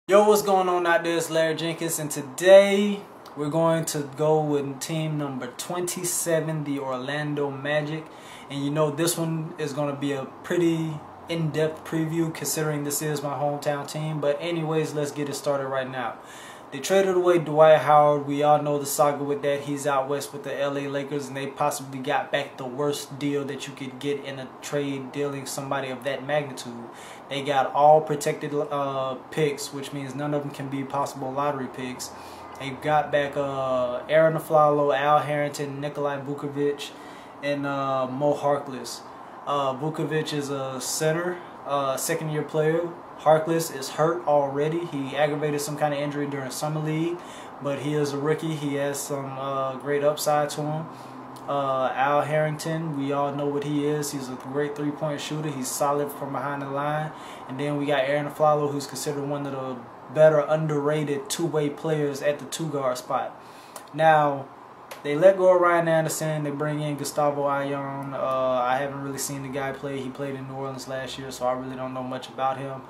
Yo, what's going on out there? It's Larry Jenkins, and today we're going to go with team number 27, the Orlando Magic. And you know, this one is going to be a pretty in-depth preview considering this is my hometown team. But anyways, let's get it started right now. They traded away Dwight Howard. We all know the saga with that. He's out west with the LA Lakers, and they possibly got back the worst deal that you could get in a trade dealing somebody of that magnitude. They got all protected picks, which means none of them can be possible lottery picks. They got back Aaron Aflalo, Al Harrington, Nikolai Vukovic, and Mo Harkless. Vukovic is a center, second-year player. Harkless is hurt already. He aggravated some kind of injury during Summer League, but he is a rookie. He has some great upside to him. Al Harrington, we all know what he is. He's a great three-point shooter. He's solid from behind the line. And then we got Aaron Aflalo, who's considered one of the better underrated two-way players at the two-guard spot. Now, they let go of Ryan Anderson. They bring in Gustavo Ayon. I haven't really seen the guy play. He played in New Orleans last year, so I really don't know much about him.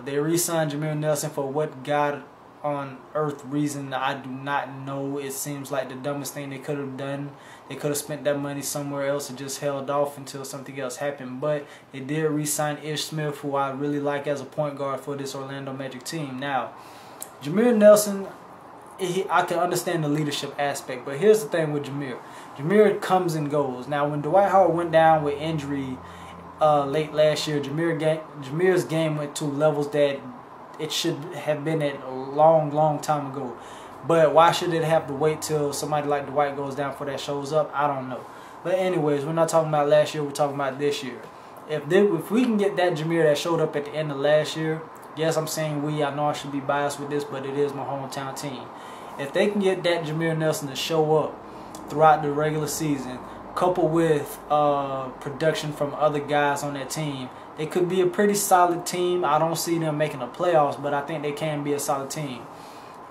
They re-signed Jameer Nelson for what God on earth reason I do not know. It seems like the dumbest thing they could have done. They could have spent that money somewhere else and just held off until something else happened. But they did re-sign Ish Smith, who I really like as a point guard for this Orlando Magic team. Now, Jameer Nelson, I can understand the leadership aspect, but here's the thing with Jameer. Jameer comes and goes. Now, when Dwight Howard went down with injury late last year, Jameer's game went to levels that it should have been at a long time ago. But why should it have to wait till somebody like Dwight goes down before that shows up? I don't know. But anyways, we're not talking about last year. We're talking about this year. If we can get that Jameer that showed up at the end of last year, yes, I'm saying we. I know I should be biased with this, but it is my hometown team. If they can get that Jameer Nelson to show up throughout the regular season, coupled with production from other guys on that team, they could be a pretty solid team. I don't see them making the playoffs, but I think they can be a solid team.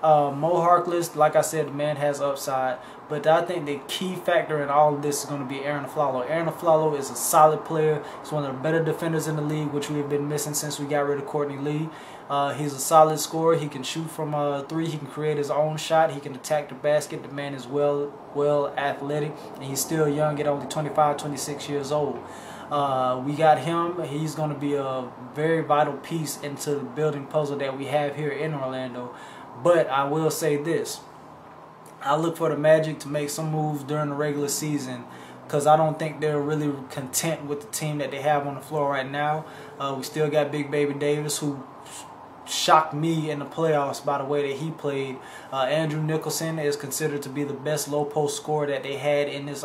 Mo Harkless, like I said, the man has upside, but I think the key factor in all of this is going to be Aaron Aflalo. Aaron Aflalo is a solid player. He's one of the better defenders in the league, which we have been missing since we got rid of Courtney Lee. He's a solid scorer. He can shoot from three. He can create his own shot. He can attack the basket. The man is well athletic, and he's still young at only 25, 26 years old. We got him. He's going to be a very vital piece into the building puzzle that we have here in Orlando. But I will say this. I look for the Magic to make some moves during the regular season, because I don't think they're really content with the team that they have on the floor right now. We still got Big Baby Davis, who shocked me in the playoffs by the way that he played. Andrew Nicholson is considered to be the best low post scorer that they had in this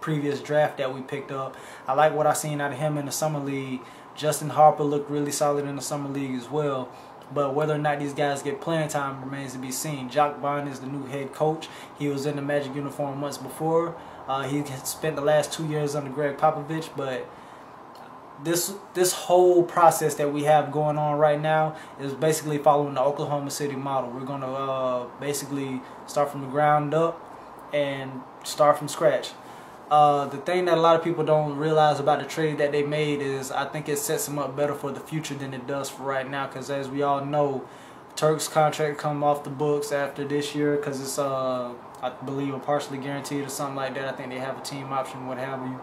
previous draft that we picked up. I like what I seen out of him in the Summer League. Justin Harper looked really solid in the Summer League as well. But whether or not these guys get playing time remains to be seen. Jock Bond is the new head coach. He was in the Magic uniform months before. He spent the last 2 years under Greg Popovich, but this whole process that we have going on right now is basically following the Oklahoma City model. We're going to basically start from the ground up and start from scratch. The thing that a lot of people don't realize about the trade that they made is I think it sets them up better for the future than it does for right now, because as we all know, Turk's contract come off the books after this year because it's I believe partially guaranteed or something like that. I think they have a team option, what have you.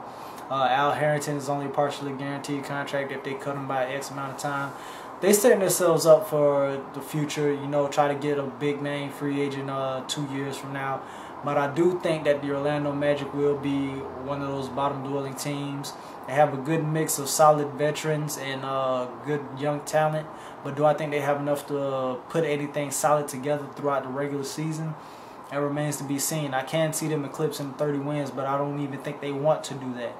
Al Harrington is only a partially guaranteed contract if they cut him by X amount of time. They setting themselves up for the future, you know, try to get a big name free agent 2 years from now. But I do think that the Orlando Magic will be one of those bottom-dwelling teams. They have a good mix of solid veterans and good young talent. But do I think they have enough to put anything solid together throughout the regular season? That remains to be seen. I can see them eclipsing 30 wins, but I don't even think they want to do that.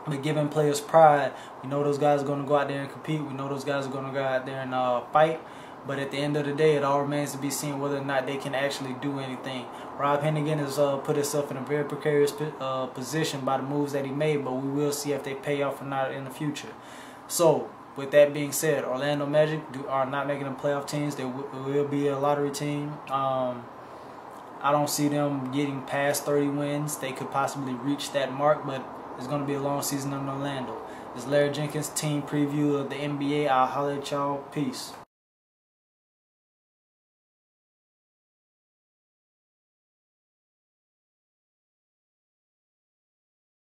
But giving players pride, we know those guys are going to go out there and compete. We know those guys are going to go out there and fight. But at the end of the day, it all remains to be seen whether or not they can actually do anything. Rob Hennigan has put himself in a very precarious position by the moves that he made, but we will see if they pay off or not in the future. So, with that being said, Orlando Magic are not making them playoff teams. They will be a lottery team. I don't see them getting past 30 wins. They could possibly reach that mark, but it's going to be a long season in Orlando. This is Larry Jenkins, team preview of the NBA. I'll holler at y'all. Peace.